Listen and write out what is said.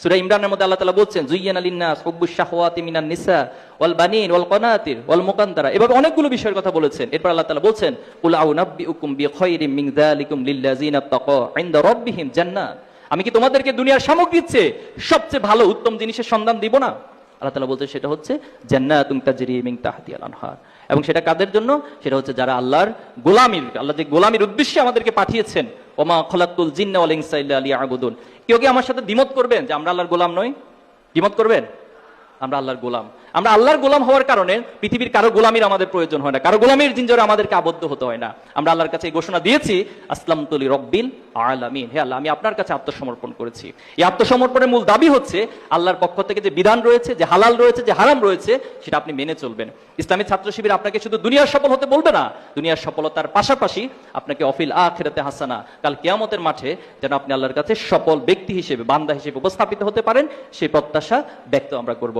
সূরা ইমরানের মধ্যে আল্লাহ তাআলা বলছেন যুয়্যানা লিন-নাস হুব্বুশ শাহওয়াতি মিনান নিসা ওয়াল বানিন ওয়াল কানাতির ওয়াল মুকান্তারা, এভাবে অনেকগুলো বিষয়ের কথা বলেছেন। এরপর আল্লাহ তাআলা বলছেন কুল আউনাব্বিউকুম বিখাইরিম মিন যালিকুম লিল্লাযিনা তাকাউ ইনদা রাব্বিহিম জান্নাত, আমি কি তোমাদেরকে দুনিয়ার সামগ্রীর চেয়ে সবচেয়ে ভালো উত্তম জিনিসের সন্ধান দিব না? আল্লাহ তাআলা বলছে সেটা হচ্ছে জান্নাতুন তাজরি মিন তাহতিহাল আনহার। এবং সেটা কাদের জন্য? সেটা হচ্ছে যারা আল্লাহর গোলামীর, আল্লাহ যে গোলামীর উদ্দেশ্যে আমাদেরকে পাঠিয়েছেন, ওমা খলাকতুল জিন্না ওয়াল ইনসা ইল্লা লিয়াবুদুন। কেউ কি আমার সাথে দ্বিমত করবেন যে আমরা আল্লাহর গোলাম নই? দ্বিমত করবেন? আমরা আল্লাহর গোলাম। আমরা আল্লাহর গোলাম হওয়ার কারণে পৃথিবীর কারো গোলামীর আমাদের প্রয়োজন হয় না, কারো গোলামীর জিঞ্জরে আমাদেরকে আবদ্ধ হতে হয় না। আমরা আল্লাহর কাছে এই ঘোষণা দিয়েছি আসলামতু লিরাব্বিল আলামিন, হে আল্লাহ আমি আপনার কাছে আত্মসমর্পণ করেছি। এই আত্মসমর্পণের মূল দাবি হচ্ছে আল্লাহর পক্ষ থেকে যে বিধান রয়েছে, যে হালাল রয়েছে, যে হারাম রয়েছে, সেটা আপনি মেনে চলবেন। ইসলামী ছাত্র শিবির আপনাকে শুধু দুনিয়ার সফল হতে বলবে না, দুনিয়ার সফলতার পাশাপাশি আপনাকে অফিল আখিরাতে হাসানা, কাল কিয়ামতের মাঠে যেন আপনি আল্লাহর কাছে সফল ব্যক্তি হিসেবে, বান্দা হিসেবে উপস্থাপিত হতে পারেন, সেই প্রত্যাশা ব্যক্ত আমরা করব।